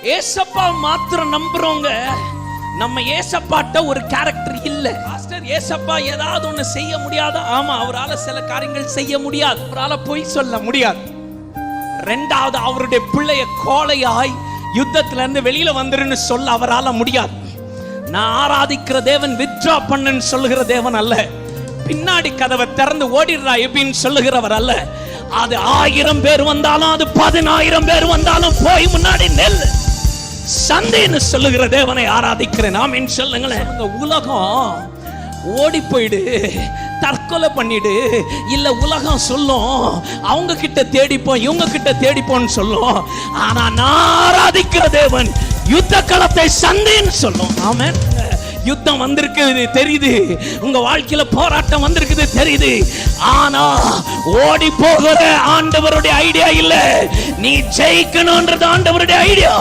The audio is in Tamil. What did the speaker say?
ஏசப்பா மாத்திரம் நம்புறவங்க நம்ம ஏசப்பாட்ட ஒரு கேரக்டர் இல்ல. பாஸ்டர் ஏசப்பா ஏதாவது ஒண்ணு செய்ய முடியாது. ஆமா, அவரால சில காரியங்கள் செய்ய முடியாது. அவரால பொய் சொல்ல முடியாது. ரெண்டாவது, அவருடைய பிள்ளைய கோழையாய் யுத்தத்துல இருந்து வெளியில வந்துருன்னு சொல்ல அவரால முடியாது. நான் ஆராதிக்கிற தேவன் வித்ரா பண்ணுன்னு சொல்லுகிற தேவன் அல்ல. பின்னாடி கதவை திறந்து ஓடிடுறா எப்படின்னு சொல்லுகிறவர் அல்ல. அது 1000 பேர் வந்தாலும் அது 10000 பேர் வந்தாலும் போய் முன்னாடி நெல் சந்தைன்னு சொல்லுகிற தேவனை ஆராதிக்கிறேன். ஆமென் சொல்லுங்களேன். உலகம் ஓடி போயிடு, தற்கொலை பண்ணிடு, இல்ல உலகம் சொல்லும் அவங்க கிட்ட தேடிப்போம் இவங்க கிட்ட தேடிப்போன்னு சொல்லும். ஆனா நான் ஆராதிக்கிற தேவன் யுத்த களத்தை சந்தைன்னு சொல்லும். ஆமென். யுத்தம் வந்திருக்குது தெரியுது, உங்க வாழ்க்கையில போராட்டம் வந்திருக்குது தெரியுது. ஆனா ஓடி போகிற ஆண்டவருடைய ஐடியா இல்ல, நீ ஜெயிக்கணும்ன்றது ஆண்டவருடைய ஐடியா.